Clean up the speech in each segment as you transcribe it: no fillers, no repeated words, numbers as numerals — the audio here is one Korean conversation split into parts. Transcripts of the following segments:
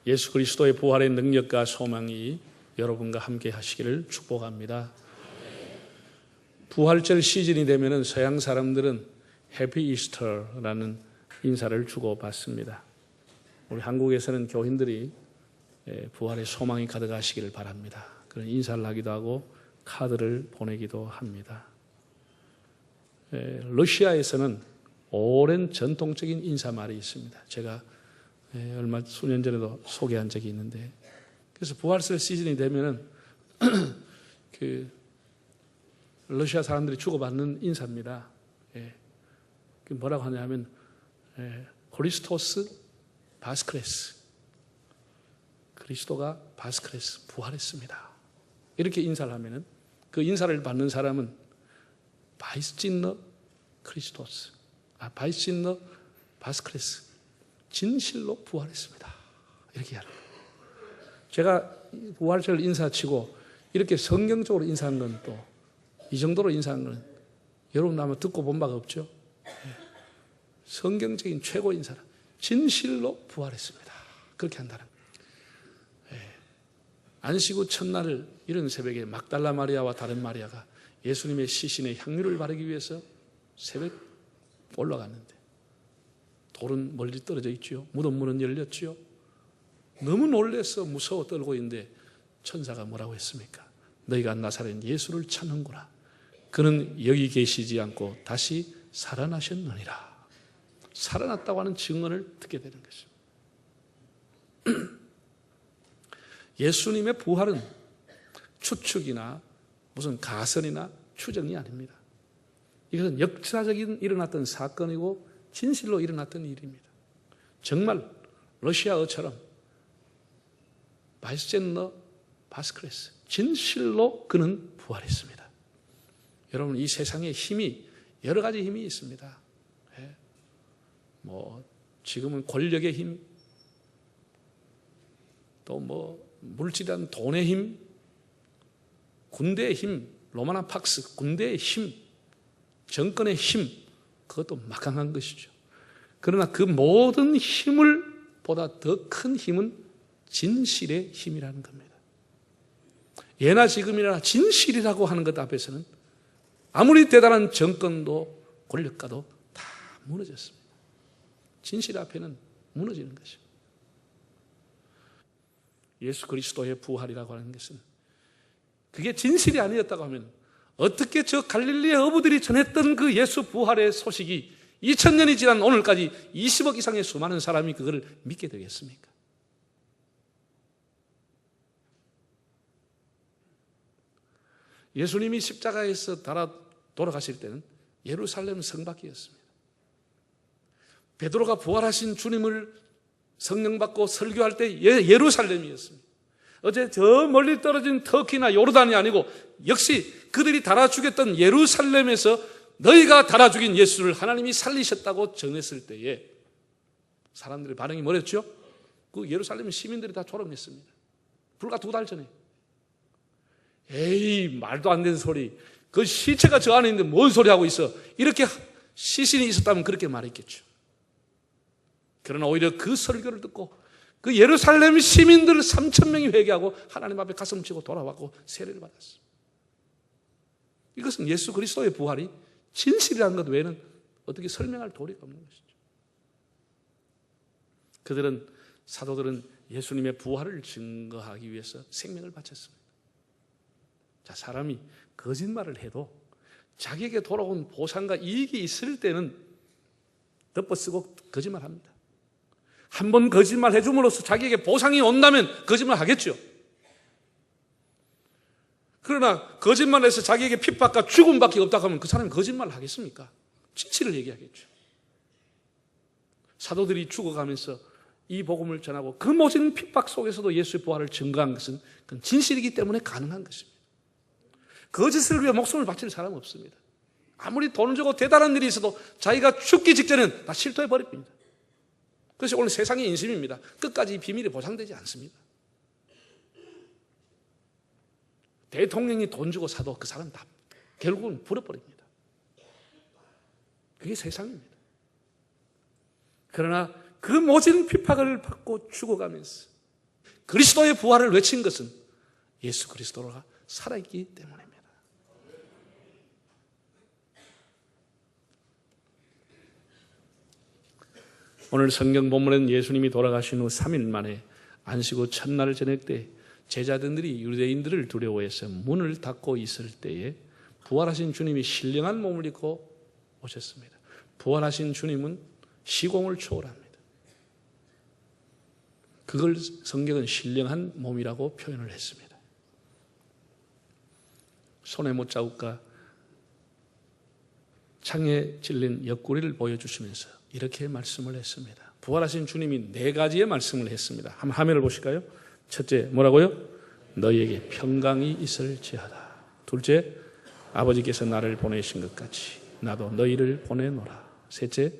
예수 그리스도의 부활의 능력과 소망이 여러분과 함께 하시기를 축복합니다. 부활절 시즌이 되면 서양 사람들은 해피 이스터라는 인사를 주고받습니다. 우리 한국에서는 교인들이 부활의 소망이 가득하시기를 바랍니다. 그런 인사를 하기도 하고 카드를 보내기도 합니다. 러시아에서는 오랜 전통적인 인사말이 있습니다. 제가 얼마 수년 전에도 소개한 적이 있는데, 그래서 부활절 시즌이 되면은 그 러시아 사람들이 주고받는 인사입니다. 그 뭐라고 하냐면 그리스토스 바스크레스, 그리스도가 바스크레스 부활했습니다. 이렇게 인사를 하면은 그 인사를 받는 사람은 바이스진너 크리스토스, 바이스진너 바스크레스, 진실로 부활했습니다. 이렇게 하는 거예요. 제가 부활절 인사치고 이렇게 성경적으로 인사한 건 또 이 정도로 인사한 건 여러분 아마 듣고 본 바가 없죠. 성경적인 최고 인사라, 진실로 부활했습니다. 그렇게 한다는 거예요. 안식 후 첫날 이른 새벽에 막달라 마리아와 다른 마리아가 예수님의 시신에 향유를 바르기 위해서 새벽 올라갔는데 돌은 멀리 떨어져 있죠. 무덤 문은 열렸죠. 너무 놀라서 무서워 떨고 있는데 천사가 뭐라고 했습니까? 너희가 나사렛 예수를 찾는구나. 그는 여기 계시지 않고 다시 살아나셨느니라. 살아났다고 하는 증언을 듣게 되는 것입니다. 예수님의 부활은 추측이나 무슨 가설이나 추정이 아닙니다. 이것은 역사적인 일어났던 사건이고 진실로 일어났던 일입니다. 정말 러시아어처럼 바이스젠너 바스크레스, 진실로 그는 부활했습니다. 여러분, 이 세상에 힘이 여러 가지 힘이 있습니다. 지금은 권력의 힘, 또 물질한 돈의 힘, 군대의 힘, 로마나 팍스, 군대의 힘, 정권의 힘, 그것도 막강한 것이죠. 그러나 그 모든 힘을 보다 더 큰 힘은 진실의 힘이라는 겁니다. 예나 지금이나 진실이라고 하는 것 앞에서는 아무리 대단한 정권도 권력가도 다 무너졌습니다. 진실 앞에는 무너지는 것입니다. 예수 그리스도의 부활이라고 하는 것은 그게 진실이 아니었다고 하면 어떻게 저 갈릴리의 어부들이 전했던 그 예수 부활의 소식이 2000년이 지난 오늘까지 20억 이상의 수많은 사람이 그걸 믿게 되겠습니까? 예수님이 십자가에서 돌아가실 때는 예루살렘 성밖이었습니다. 베드로가 부활하신 주님을 성령 받고 설교할 때 예루살렘이었습니다. 어제 저 멀리 떨어진 터키나 요르단이 아니고 역시 그들이 달아 죽였던 예루살렘에서 너희가 달아 죽인 예수를 하나님이 살리셨다고 전했을 때에 사람들의 반응이 뭐랬죠? 그 예루살렘 시민들이 다 조롱했습니다. 불과 2달 전에. 에이, 말도 안 되는 소리. 그 시체가 저 안에 있는데 뭔 소리 하고 있어. 이렇게 시신이 있었다면 그렇게 말했겠죠. 그러나 오히려 그 설교를 듣고 그 예루살렘 시민들 3,000명이 회개하고 하나님 앞에 가슴 치고 돌아왔고 세례를 받았습니다. 이것은 예수 그리스도의 부활이 진실이라는 것 외에는 어떻게 설명할 도리가 없는 것이죠. 그들은, 사도들은 예수님의 부활을 증거하기 위해서 생명을 바쳤습니다. 자, 사람이 거짓말을 해도 자기에게 돌아온 보상과 이익이 있을 때는 덮어쓰고 거짓말합니다. 한 번 거짓말 해줌으로써 자기에게 보상이 온다면 거짓말 하겠죠. 그러나 거짓말해서 자기에게 핍박과 죽음밖에 없다고 하면 그 사람이 거짓말을 하겠습니까? 진실을 얘기하겠죠. 사도들이 죽어가면서 이 복음을 전하고 그 모든 핍박 속에서도 예수의 부활을 증거한 것은 그건 진실이기 때문에 가능한 것입니다. 거짓을 위해 목숨을 바칠 사람은 없습니다. 아무리 돈을 주고 대단한 일이 있어도 자기가 죽기 직전에는 다 실토해버립니다. 그래서 오늘 세상의 인심입니다. 끝까지 이 비밀이 보장되지 않습니다. 대통령이 돈 주고 사도 그 사람 다 결국은 불어버립니다. 그게 세상입니다. 그러나 그 모진 핍박을 받고 죽어가면서 그리스도의 부활을 외친 것은 예수 그리스도가 살아있기 때문입니다. 오늘 성경 본문에는 예수님이 돌아가신 후 3일 만에 안식 후 첫날 저녁 때 제자들이 유대인들을 두려워해서 문을 닫고 있을 때에 부활하신 주님이 신령한 몸을 입고 오셨습니다. 부활하신 주님은 시공을 초월합니다. 그걸 성경은 신령한 몸이라고 표현을 했습니다. 손에 못자국과 창에 찔린 옆구리를 보여주시면서 이렇게 말씀을 했습니다. 부활하신 주님이 4가지의 말씀을 했습니다. 한번 화면을 보실까요? 첫째, 뭐라고요? 너희에게 평강이 있을지어다. 둘째, 아버지께서 나를 보내신 것 같이 나도 너희를 보내노라. 셋째,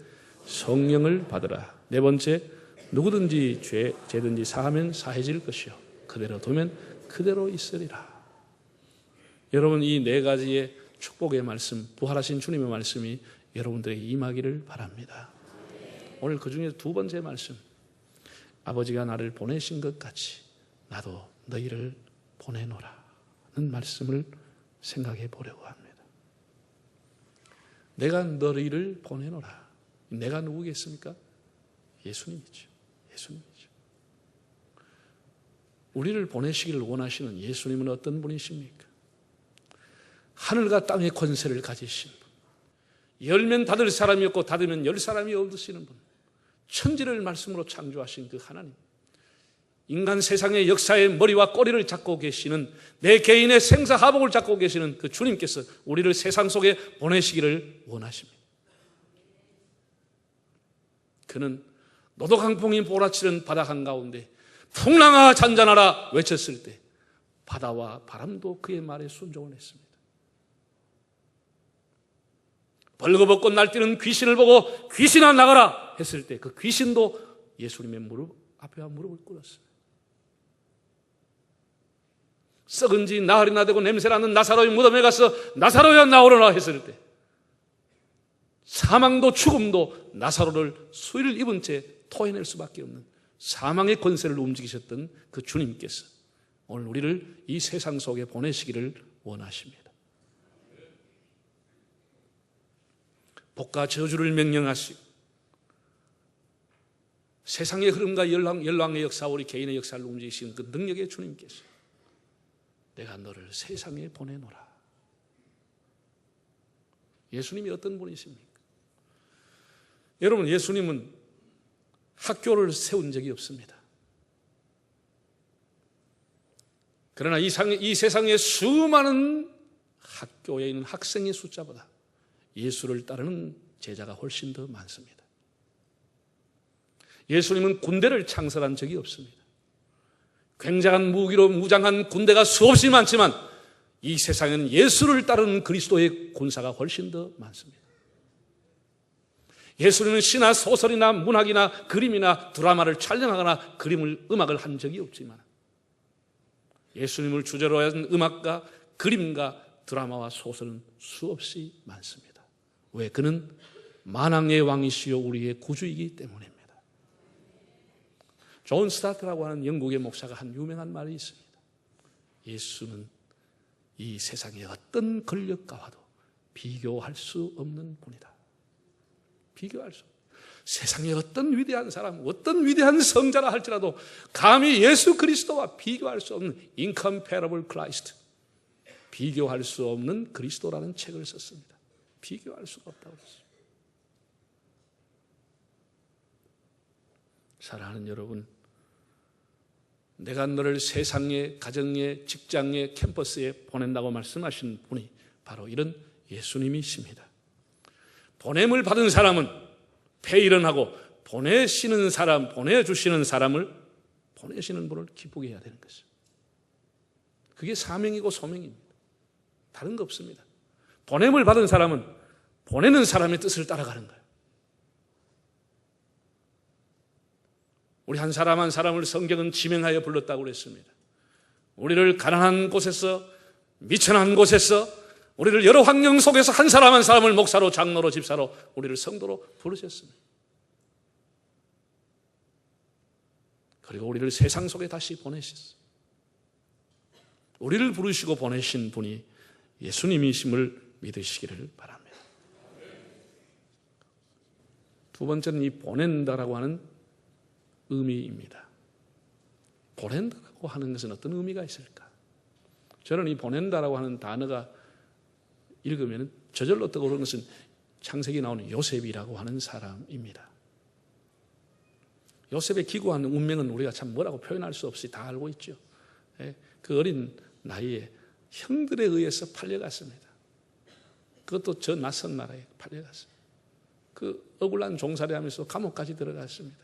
성령을 받으라. 네 번째, 누구든지 죄든지 사하면 사해질 것이요 그대로 두면 그대로 있으리라. 여러분, 이 4가지의 축복의 말씀, 부활하신 주님의 말씀이 여러분들에게 임하기를 바랍니다. 오늘 그 중에 2번째 말씀, 아버지가 나를 보내신 것 같이 나도 너희를 보내노라는 말씀을 생각해 보려고 합니다. 내가 너희를 보내노라. 내가 누구겠습니까? 예수님이죠. 예수님이죠. 우리를 보내시기를 원하시는 예수님은 어떤 분이십니까? 하늘과 땅의 권세를 가지신 분, 열면 닫을 사람이 없고 닫으면 열 사람이 없으시는 분, 천지를 말씀으로 창조하신 그 하나님, 인간 세상의 역사의 머리와 꼬리를 잡고 계시는, 내 개인의 생사하복을 잡고 계시는 그 주님께서 우리를 세상 속에 보내시기를 원하십니다. 그는 노도 강풍이 몰아치는 바다 한가운데 풍랑아 잔잔하라 외쳤을 때 바다와 바람도 그의 말에 순종을 했습니다. 벌거벗고 날뛰는 귀신을 보고 귀신아 나가라 했을 때 그 귀신도 예수님의 무릎 앞에와 무릎을 꿇었습니다. 썩은 지 나흘이나 되고 냄새나는 나사로의 무덤에 가서 나사로야 나오너라 했을 때 사망도 죽음도 나사로를 수의를 입은 채 토해낼 수밖에 없는 사망의 권세를 움직이셨던 그 주님께서 오늘 우리를 이 세상 속에 보내시기를 원하십니다. 복과 저주를 명령하시고 세상의 흐름과 열왕의 역사, 우리 개인의 역사를 움직이시는 그 능력의 주님께서 내가 너를 세상에 보내노라. 예수님이 어떤 분이십니까? 여러분, 예수님은 학교를 세운 적이 없습니다. 그러나 이 세상의 수많은 학교에 있는 학생의 숫자보다 예수를 따르는 제자가 훨씬 더 많습니다. 예수님은 군대를 창설한 적이 없습니다. 굉장한 무기로 무장한 군대가 수없이 많지만 이 세상에는 예수를 따르는 그리스도의 군사가 훨씬 더 많습니다. 예수님은 시나 소설이나 문학이나 그림이나 드라마를 촬영하거나 음악을 한 적이 없지만 예수님을 주제로 한 음악과 그림과 드라마와 소설은 수없이 많습니다. 왜? 그는 만왕의 왕이시요 우리의 구주이기 때문입니다. 존 스타트라고 하는 영국의 목사가 한 유명한 말이 있습니다. 예수는 이 세상의 어떤 권력가와도 비교할 수 없는 분이다. 비교할 수 없는. 세상의 어떤 위대한 사람, 어떤 위대한 성자라 할지라도 감히 예수 그리스도와 비교할 수 없는 Incomparable Christ, 비교할 수 없는 그리스도라는 책을 썼습니다. 비교할 수가 없다고 했습니다. 사랑하는 여러분, 내가 너를 세상에, 가정에, 직장에, 캠퍼스에 보낸다고 말씀하신 분이 바로 이런 예수님이십니다. 보냄을 받은 사람은 폐일은하고 보내시는 사람, 보내주시는 사람을 보내시는 분을 기쁘게 해야 되는 것이죠. 그게 사명이고 소명입니다. 다른 거 없습니다. 보냄을 받은 사람은 보내는 사람의 뜻을 따라가는 거예요. 우리 한 사람 한 사람을 성경은 지명하여 불렀다고 그랬습니다. 우리를 가난한 곳에서, 미천한 곳에서, 우리를 여러 환경 속에서 한 사람 한 사람을 목사로, 장로로, 집사로, 우리를 성도로 부르셨습니다. 그리고 우리를 세상 속에 다시 보내셨어요. 우리를 부르시고 보내신 분이 예수님이심을 믿으시기를 바랍니다. 두 번째는 이 보낸다라고 하는 의미입니다. 보낸다라고 하는 것은 어떤 의미가 있을까? 저는 이 보낸다라고 하는 단어가 읽으면 저절로 떠오르는 것은 창세기 나오는 요셉이라고 하는 사람입니다. 요셉의 기구한 운명은 우리가 참 뭐라고 표현할 수 없이 다 알고 있죠. 그 어린 나이에 형들에 의해서 팔려갔습니다. 그것도 저 낯선 나라에 팔려갔습니다. 그 억울한 종살이하면서 감옥까지 들어갔습니다.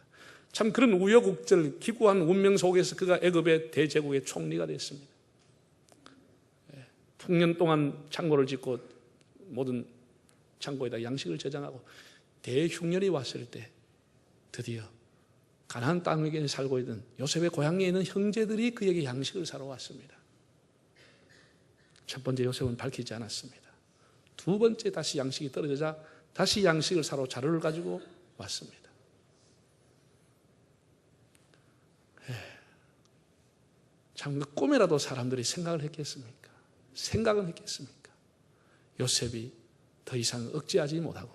참 그런 우여곡절 기구한 운명 속에서 그가 애굽의 대제국의 총리가 됐습니다. 풍년 동안 창고를 짓고 모든 창고에다 양식을 저장하고 대흉년이 왔을 때 드디어 가나안 땅에 살고 있던 요셉의 고향에 있는 형제들이 그에게 양식을 사러 왔습니다. 첫 번째 요셉은 밝히지 않았습니다. 두 번째 다시 양식이 떨어지자 다시 양식을 사러 자료를 가지고 왔습니다. 참 그 꿈이라도 사람들이 생각을 했겠습니까? 생각은 했겠습니까? 요셉이 더 이상 억제하지 못하고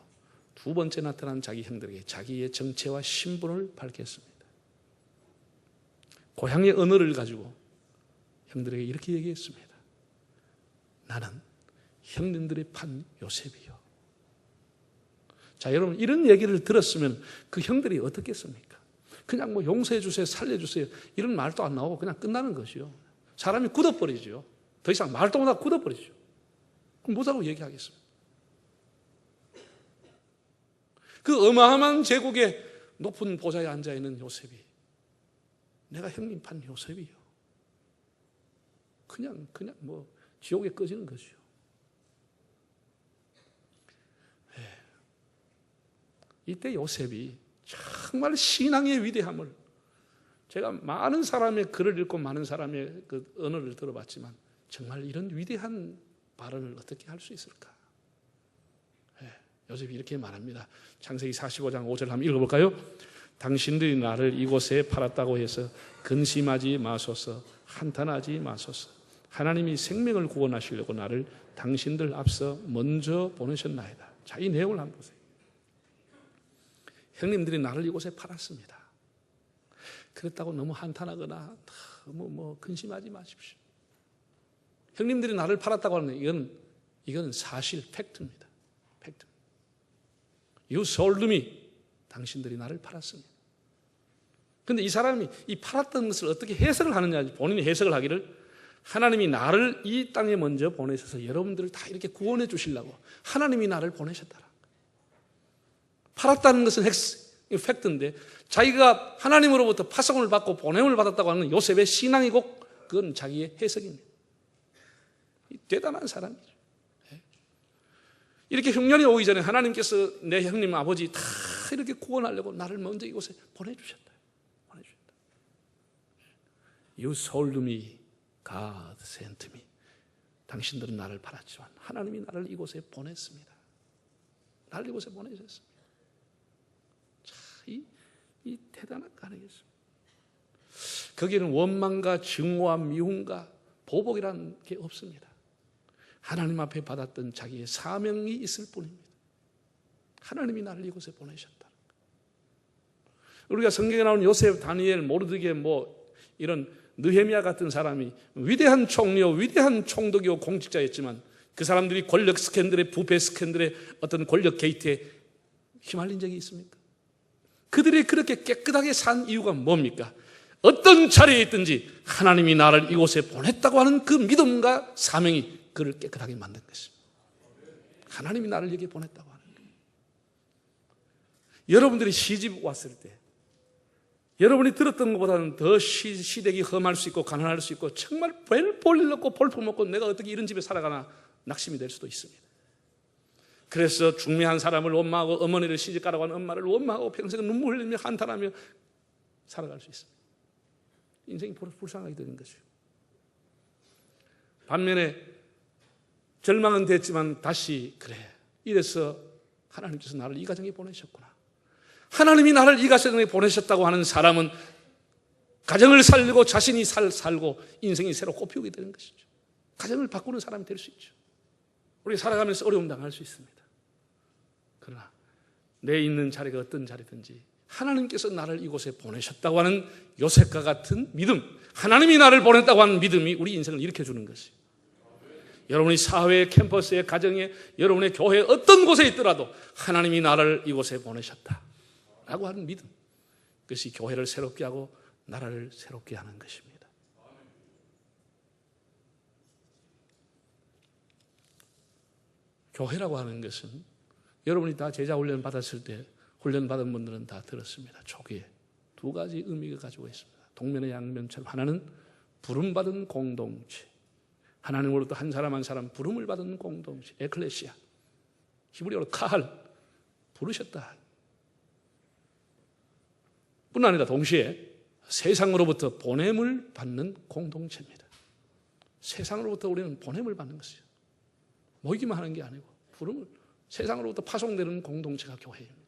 두 번째 나타난 자기 형들에게 자기의 정체와 신분을 밝혔습니다. 고향의 언어를 가지고 형들에게 이렇게 얘기했습니다. 나는 형님들이 판 요셉이요. 자, 여러분 이런 얘기를 들었으면 그 형들이 어떻겠습니까? 그냥 뭐 용서해 주세요, 살려주세요 이런 말도 안 나오고 그냥 끝나는 것이요. 사람이 굳어버리죠. 더 이상 말도 못하고 굳어버리죠. 그럼 뭐라고 얘기하겠습니까? 그 어마어마한 제국의 높은 보좌에 앉아있는 요셉이 내가 형님 판 요셉이요. 그냥 뭐 지옥에 꺼지는 것이요. 이때 요셉이 정말 신앙의 위대함을 제가 많은 사람의 글을 읽고 많은 사람의 그 언어를 들어봤지만 정말 이런 위대한 발언을 어떻게 할 수 있을까? 요셉이 이렇게 말합니다. 창세기 45장 5절 한번 읽어볼까요? 당신들이 나를 이곳에 팔았다고 해서 근심하지 마소서, 한탄하지 마소서. 하나님이 생명을 구원하시려고 나를 당신들 앞서 먼저 보내셨나이다. 자, 이 내용을 한번 보세요. 형님들이 나를 이곳에 팔았습니다. 그랬다고 너무 한탄하거나 너무 근심하지 마십시오. 형님들이 나를 팔았다고 하는 이건 사실 팩트입니다. 팩트. You sold me. 당신들이 나를 팔았습니다. 그런데 이 사람이 이 팔았던 것을 어떻게 해석을 하느냐, 본인이 해석을 하기를 하나님이 나를 이 땅에 먼저 보내셔서 여러분들을 다 이렇게 구원해 주시려고 하나님이 나를 보내셨다라. 팔았다는 것은 팩트인데 자기가 하나님으로부터 파송을 받고 보냄을 받았다고 하는 요셉의 신앙이고 그건 자기의 해석입니다. 대단한 사람이죠. 이렇게 흉년이 오기 전에 하나님께서 내 형님 아버지 다 이렇게 구원하려고 나를 먼저 이곳에 보내주셨다. You sold me, God sent me. 당신들은 나를 팔았지만 하나님이 나를 이곳에 보냈습니다. 나를 이곳에 보내셨습니다. 이 대단한 가능이었습니다. 거기에는 원망과 증오와 미움과 보복이라는 게 없습니다. 하나님 앞에 받았던 자기의 사명이 있을 뿐입니다. 하나님이 나를 이곳에 보내셨다. 우리가 성경에 나오는 요셉, 다니엘, 모르드게 이런 느헤미야 같은 사람이 위대한 총리요, 위대한 총독이요, 공직자였지만 그 사람들이 권력 스캔들에, 부패 스캔들에 어떤 권력 게이트에 휘말린 적이 있습니까? 그들이 그렇게 깨끗하게 산 이유가 뭡니까? 어떤 자리에 있든지 하나님이 나를 이곳에 보냈다고 하는 그 믿음과 사명이 그를 깨끗하게 만든 것입니다. 하나님이 나를 여기에 보냈다고 하는 거예요. 여러분들이 시집 왔을 때 여러분이 들었던 것보다는 더 시댁이 험할 수 있고 가난할 수 있고 정말 볼일 없고 볼품 없고 내가 어떻게 이런 집에 살아가나 낙심이 될 수도 있습니다. 그래서 중매한 사람을 원망하고 어머니를 시집가라고 하는 엄마를 원망하고 평생 눈물 흘리며 한탄하며 살아갈 수 있습니다. 인생이 불쌍하게 되는 것이죠. 반면에 절망은 됐지만 다시 그래, 이래서 하나님께서 나를 이 가정에 보내셨구나, 하나님이 나를 이 가정에 보내셨다고 하는 사람은 가정을 살리고 자신이 살고 인생이 새로 꽃피우게 되는 것이죠. 가정을 바꾸는 사람이 될 수 있죠. 우리가 살아가면서 어려움 당할 수 있습니다. 그러나 내 있는 자리가 어떤 자리든지 하나님께서 나를 이곳에 보내셨다고 하는 요셉과 같은 믿음, 하나님이 나를 보냈다고 하는 믿음이 우리 인생을 일으켜주는 것이에요. 여러분이 사회에, 캠퍼스에, 가정에, 여러분의 교회에 어떤 곳에 있더라도 하나님이 나를 이곳에 보내셨다라고 하는 믿음, 그것이 교회를 새롭게 하고 나라를 새롭게 하는 것입니다. 교회라고 하는 것은 여러분이 다 제자 훈련 받았을 때 훈련 받은 분들은 다 들었습니다. 초기에 두 가지 의미가 가지고 있습니다. 동면의 양면처럼 하나는 부름받은 공동체, 하나님으로부터 한 사람 한 사람 부름을 받은 공동체, 에클레시아, 히브리어로 카할, 부르셨다 뿐 아니라 동시에 세상으로부터 보냄을 받는 공동체입니다. 세상으로부터 우리는 보냄을 받는 것이에요. 모이기만 하는 게 아니고 부름을, 세상으로부터 파송되는 공동체가 교회입니다.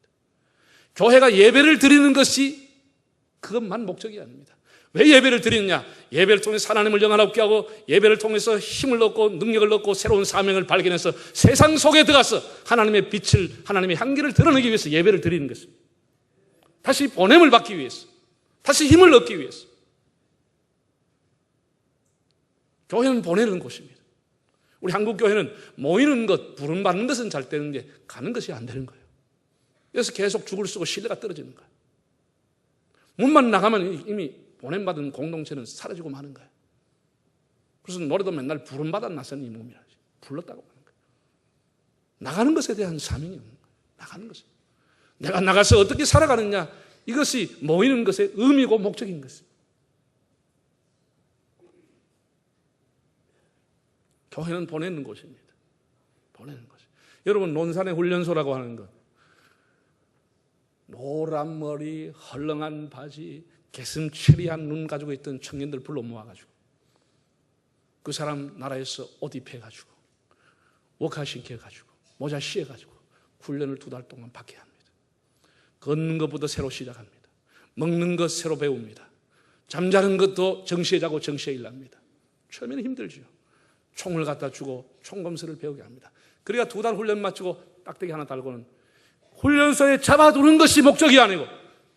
교회가 예배를 드리는 것이 그것만 목적이 아닙니다. 왜 예배를 드리느냐? 예배를 통해서 하나님을 영화롭게 하고 예배를 통해서 힘을 얻고 능력을 얻고 새로운 사명을 발견해서 세상 속에 들어가서 하나님의 빛을, 하나님의 향기를 드러내기 위해서 예배를 드리는 것입니다. 다시 보냄을 받기 위해서, 다시 힘을 얻기 위해서. 교회는 보내는 곳입니다. 우리 한국 교회는 모이는 것, 부름받는 것은 잘 되는데 가는 것이 안 되는 거예요. 그래서 계속 죽을 쓰고 신뢰가 떨어지는 거예요. 문만 나가면 이미 보냄받은 공동체는 사라지고 마는 거예요. 그래서 노래도 맨날 부름받아 나선 이 몸이라 불렀다고 하는 거예요. 나가는 것에 대한 사명이 없는 거예요. 나가는 것이. 내가 나가서 어떻게 살아가느냐, 이것이 모이는 것의 의미고 목적인 것입니다. 교회는 보내는 곳입니다. 보내는 곳. 여러분, 논산의 훈련소라고 하는 것, 노란 머리, 헐렁한 바지, 개슴츠리한 눈 가지고 있던 청년들 불러 모아가지고 그 사람 나라에서 옷 입혀가지고 워카 시켜가지고 모자 씌워가지고 훈련을 2달 동안 받게 합니다. 걷는 것부터 새로 시작합니다. 먹는 것 새로 배웁니다. 잠자는 것도 정시에 자고 정시에 일납니다. 처음에는 힘들죠. 총을 갖다 주고 총검술을 배우게 합니다. 그러니까 2달 훈련 마치고 딱대기 하나 달고는 훈련소에 잡아두는 것이 목적이 아니고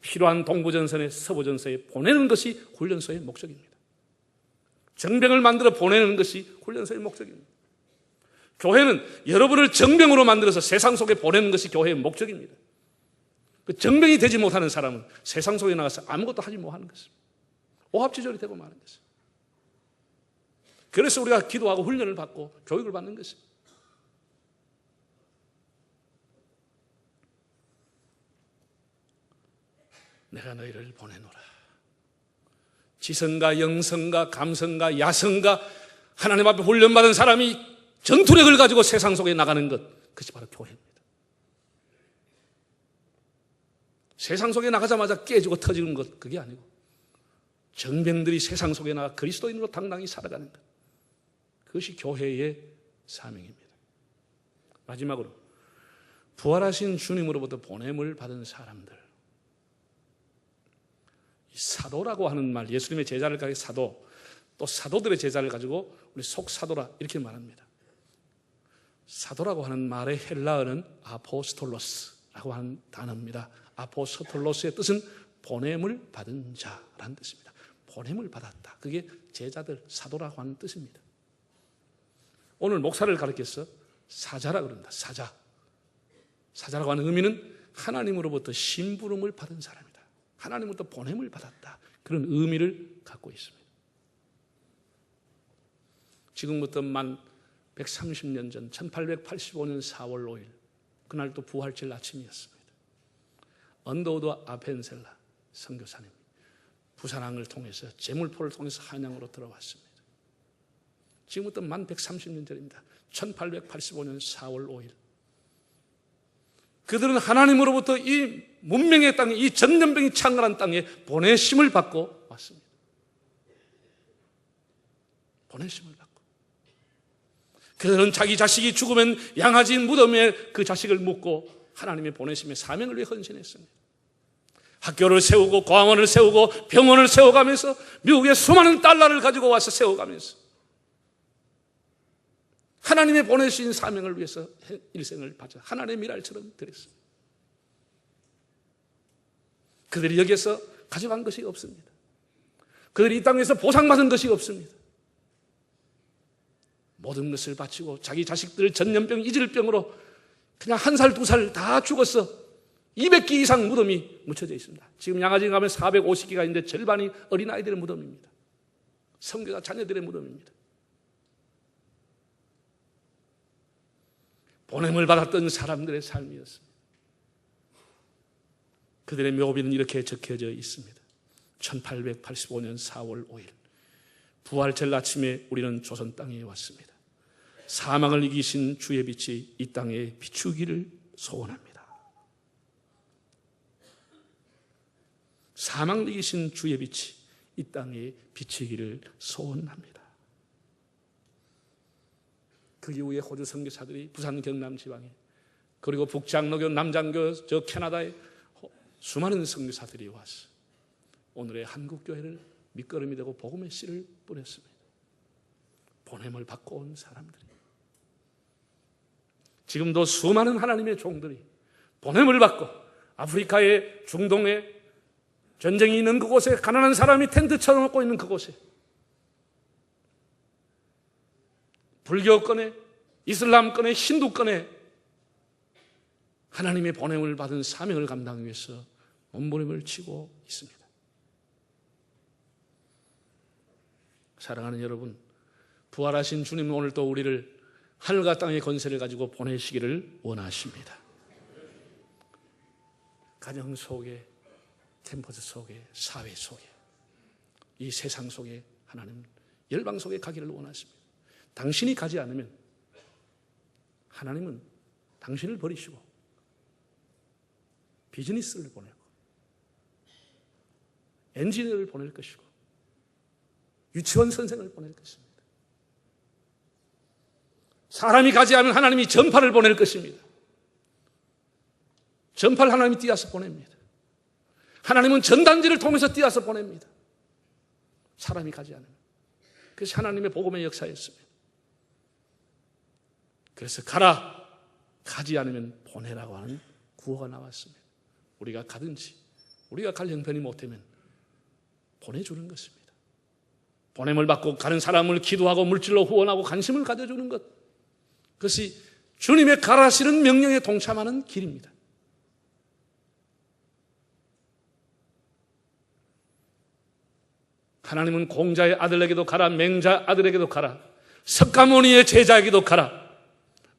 필요한 동부전선에 서부전선에 보내는 것이 훈련소의 목적입니다. 정병을 만들어 보내는 것이 훈련소의 목적입니다. 교회는 여러분을 정병으로 만들어서 세상 속에 보내는 것이 교회의 목적입니다. 그 정병이 되지 못하는 사람은 세상 속에 나가서 아무것도 하지 못하는 것입니다. 오합지졸이 되고 마는 것입니다. 그래서 우리가 기도하고 훈련을 받고 교육을 받는 것입니다. 내가 너희를 보내노라. 지성과 영성과 감성과 야성과 하나님 앞에 훈련받은 사람이 전투력을 가지고 세상 속에 나가는 것, 그것이 바로 교회입니다. 세상 속에 나가자마자 깨지고 터지는 것, 그게 아니고 정병들이 세상 속에 나가 그리스도인으로 당당히 살아가는 것, 그것이 교회의 사명입니다. 마지막으로 부활하신 주님으로부터 보냄을 받은 사람들, 사도라고 하는 말, 예수님의 제자를 가리켜 사도, 또 사도들의 제자를 가지고 우리 속사도라 이렇게 말합니다. 사도라고 하는 말의 헬라어는 아포스톨로스라고 하는 단어입니다. 아포스톨로스의 뜻은 보냄을 받은 자라는 뜻입니다. 보냄을 받았다. 그게 제자들, 사도라고 하는 뜻입니다. 오늘 목사를 가르쳐서 사자라고 그런다. 사자. 사자라고 하는 의미는 하나님으로부터 심부름을 받은 사람이다. 하나님으로부터 보냄을 받았다. 그런 의미를 갖고 있습니다. 지금부터 만 130년 전 1885년 4월 5일 그날 또 부활절 아침이었습니다. 언더우드 아펜셀라 선교사님 부산항을 통해서 제물포를 통해서 한양으로 들어왔습니다. 지금부터 만 130년 전입니다. 1885년 4월 5일 그들은 하나님으로부터 이 문명의 땅에, 이 전염병이 창궐한 땅에 보내심을 받고 왔습니다. 보내심을 받고. 그들은 자기 자식이 죽으면 양아지 무덤에 그 자식을 묻고 하나님의 보내심의 사명을 위해 헌신했습니다. 학교를 세우고 공항원을 세우고 병원을 세워가면서 미국에 수많은 달러를 가지고 와서 세워가면서 하나님의 보내신 사명을 위해서 일생을 바쳐 하나님의 미랄처럼 드렸습니다. 그들이 여기에서 가져간 것이 없습니다. 그들이 이 땅에서 보상받은 것이 없습니다. 모든 것을 바치고 자기 자식들 전염병, 이질병으로 그냥 1살, 2살 다 죽었어. 200기 이상 무덤이 묻혀져 있습니다. 지금 양아지 가면 450기가 있는데 절반이 어린아이들의 무덤입니다. 선교사 자녀들의 무덤입니다. 보냄을 받았던 사람들의 삶이었습니다. 그들의 묘비는 이렇게 적혀져 있습니다. 1885년 4월 5일 부활절 아침에 우리는 조선 땅에 왔습니다. 사망을 이기신 주의 빛이 이 땅에 비추기를 소원합니다. 사망을 이기신 주의 빛이 이 땅에 비치기를 소원합니다. 그 이후에 호주 선교사들이 부산 경남 지방에 그리고 북장로교, 남장교, 저 캐나다에 수많은 선교사들이 와서 오늘의 한국교회를 밑거름이 되고 복음의 씨를 뿌렸습니다. 보냄을 받고 온 사람들이 지금도 수많은 하나님의 종들이 보냄을 받고 아프리카의 중동에 전쟁이 있는 그곳에 가난한 사람이 텐트 쳐놓고 있는 그곳에 불교권에 이슬람권에 힌두권에 하나님의 보냄을 받은 사명을 감당하기 위해서 몸부림을 치고 있습니다. 사랑하는 여러분, 부활하신 주님은 오늘 또 우리를 하늘과 땅의 권세를 가지고 보내시기를 원하십니다. 가정 속에, 캠퍼스 속에, 사회 속에, 이 세상 속에 하나님 열방 속에 가기를 원하십니다. 당신이 가지 않으면 하나님은 당신을 버리시고 비즈니스를 보내고 엔지니어를 보낼 것이고 유치원 선생을 보낼 것입니다. 사람이 가지 않으면 하나님이 전파를 보낼 것입니다. 전파를 하나님이 띄어서 보냅니다. 하나님은 전단지를 통해서 띄어서 보냅니다. 사람이 가지 않으면. 그것이 하나님의 복음의 역사였습니다. 그래서 가라, 가지 않으면 보내라고 하는 구호가 나왔습니다. 우리가 가든지 우리가 갈 형편이 못되면 보내주는 것입니다. 보냄을 받고 가는 사람을 기도하고 물질로 후원하고 관심을 가져주는 것, 그것이 주님의 가라시는 명령에 동참하는 길입니다. 하나님은 공자의 아들에게도 가라, 맹자 아들에게도 가라, 석가모니의 제자에게도 가라,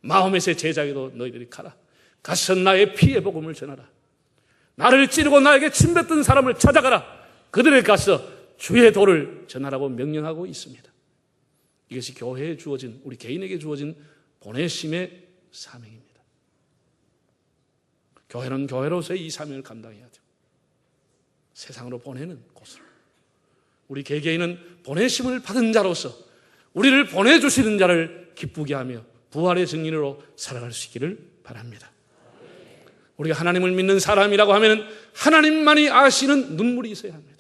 마호멧의 제자에게도 너희들이 가라. 가서 나의 피의 복음을 전하라. 나를 찌르고 나에게 침뱉던 사람을 찾아가라. 그들에게 가서 주의 도를 전하라고 명령하고 있습니다. 이것이 교회에 주어진, 우리 개인에게 주어진 보내심의 사명입니다. 교회는 교회로서의 이 사명을 감당해야 돼요. 세상으로 보내는 곳으로. 우리 개개인은 보내심을 받은 자로서 우리를 보내주시는 자를 기쁘게 하며 부활의 증인으로 살아갈 수 있기를 바랍니다. 우리가 하나님을 믿는 사람이라고 하면 하나님만이 아시는 눈물이 있어야 합니다.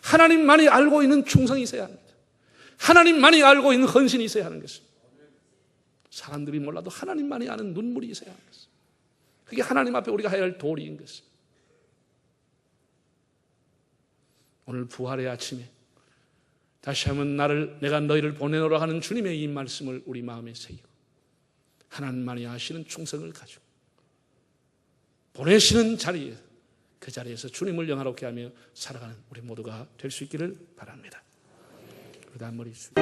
하나님만이 알고 있는 충성이 있어야 합니다. 하나님만이 알고 있는 헌신이 있어야 하는 것입니다. 사람들이 몰라도 하나님만이 아는 눈물이 있어야 하는 것입니다. 그게 하나님 앞에 우리가 해야 할 도리인 것입니다. 오늘 부활의 아침에 다시 한번 내가 너희를 보내노라 하는 주님의 이 말씀을 우리 마음에 새기고 하나님만이 아시는 충성을 가지고 보내시는 자리에, 그 자리에서 주님을 영화롭게 하며 살아가는 우리 모두가 될 수 있기를 바랍니다. 그다음 머리 숙이고